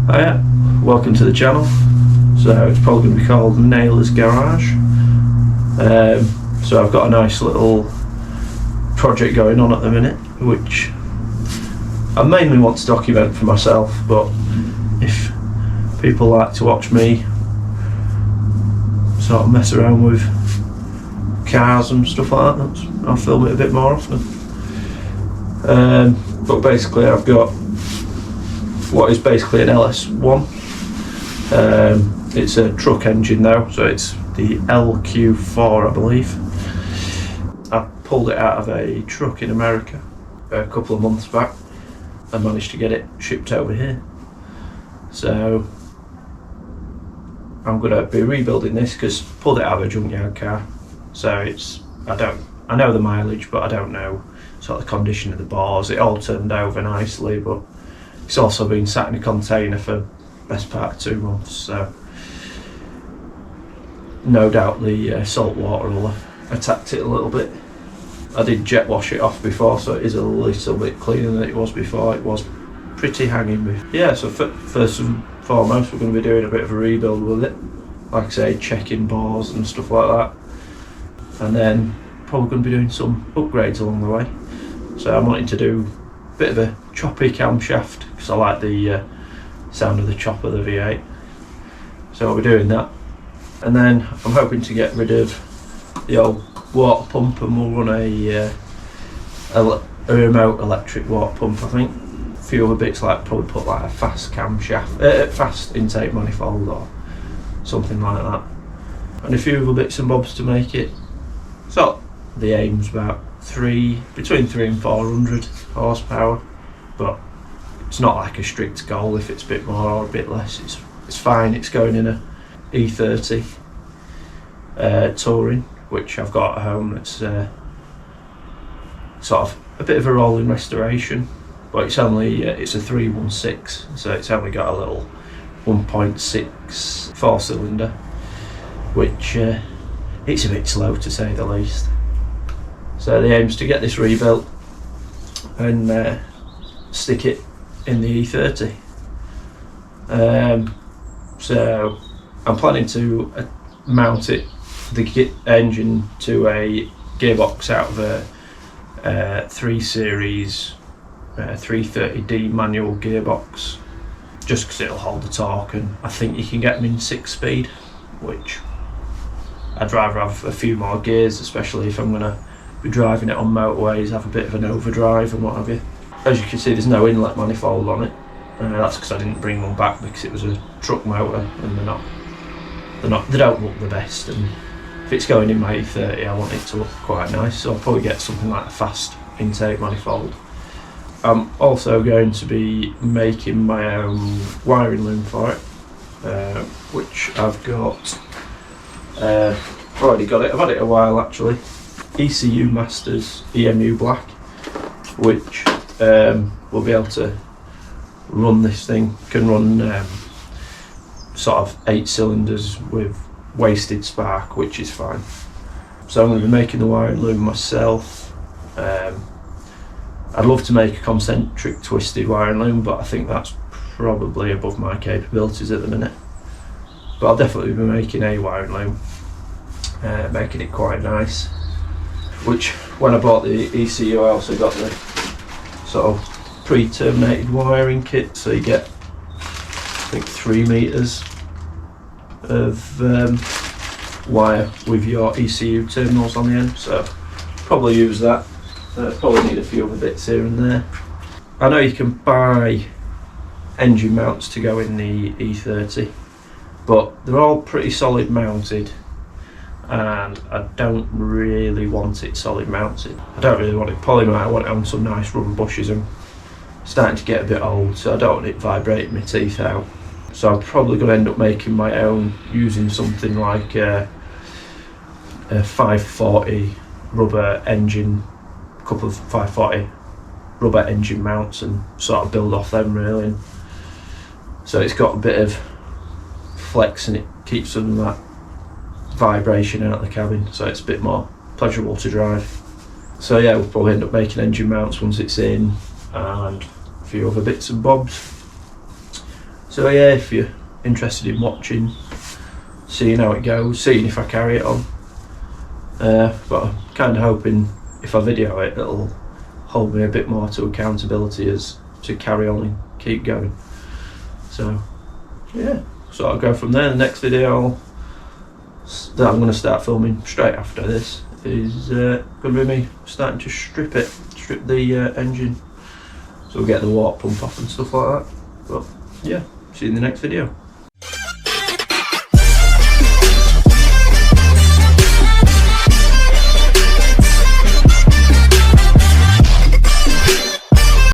Hiya, welcome to the channel. So it's probably going to be called Naylor's Garage. So I've got a nice little project going on at the minute, which I mainly want to document for myself, but if people like to watch me sort of mess around with cars and stuff like that, I'll film it a bit more often. But basically I've got what is basically an LS1. It's a truck engine now, so it's the LQ4 I believe. I pulled it out of a truck in America a couple of months back and managed to get it shipped over here. So I'm going to be rebuilding this because pulled it out of a junkyard car, so I know the mileage, but I don't know sort of the condition of the bars. It all turned over nicely, but it's also been sat in a container for best part of 2 months, so no doubt the salt water will have attacked it a little bit. I did jet wash it off before, so it is a little bit cleaner than it was before. It was pretty hanging before. Yeah, so first and foremost we're going to be doing a bit of a rebuild with it, like I say, checking bars and stuff like that, and then probably going to be doing some upgrades along the way. So I'm wanting to do a bit of a choppy camshaft because I like the sound of the chop of the V8, so I'll be doing that. And then I'm hoping to get rid of the old water pump, and we'll run a remote electric water pump. I think a few other bits, like probably put like a fast camshaft, fast intake manifold or something like that, and a few other bits and bobs to make it. So the aim's about between 300 and 400 horsepower, but it's not like a strict goal. If it's a bit more or a bit less, it's fine. It's going in a E30 Touring, which I've got at home. It's sort of a bit of a rolling restoration, but it's only it's a 316, so it's only got a little 1.6 4-cylinder, which it's a bit slow to say the least. So the aim is to get this rebuilt and stick it in the E30. So I'm planning to mount the engine to a gearbox out of a 3 Series 330D manual gearbox, just because it'll hold the torque, and I think you can get them in 6-speed, which I'd rather have a few more gears, especially if I'm going to be driving it on motorways, have a bit of an overdrive and what have you. As you can see, there's no inlet manifold on it. That's because I didn't bring one back because it was a truck motor, and they don't look the best. And if it's going in my E30, I want it to look quite nice, so I'll probably get something like a fast intake manifold. I'm also going to be making my own wiring loom for it, which I've got. I've already got it. I've had it a while actually. ECU Masters EMU Black, which will be able to run this thing. Can run sort of 8 cylinders with wasted spark, which is fine. So I'm going to be making the wiring loom myself. I'd love to make a concentric twisted wiring loom, but I think that's probably above my capabilities at the minute. But I'll definitely be making a wiring loom, making it quite nice. Which, when I bought the ECU, I also got the sort of pre-terminated wiring kit, so you get, I think, 3 meters of wire with your ECU terminals on the end, so probably use that. Probably need a few other bits here and there. I know you can buy engine mounts to go in the E30, but they're all pretty solid mounted, and I don't really want it solid mounted. I don't really want it polymer. I want it on some nice rubber bushes. I'm starting to get a bit old, so I don't want it vibrating my teeth out. So I'm probably going to end up making my own using something like a 540 rubber engine, a couple of 540 rubber engine mounts, and sort of build off them really. And so it's got a bit of flex and it keeps some of that vibration out of the cabin, so it's a bit more pleasurable to drive. So yeah, we'll probably end up making engine mounts once it's in, and a few other bits and bobs. So yeah, if you're interested in watching, seeing how it goes, seeing if I carry it on, but I'm kind of hoping if I video it, it'll hold me a bit more to accountability as to carry on and keep going. So yeah, so I'll go from there. The next video that I'm going to start filming straight after this is going to be me starting to strip the engine, so we'll get the water pump off and stuff like that. But yeah, see you in the next video.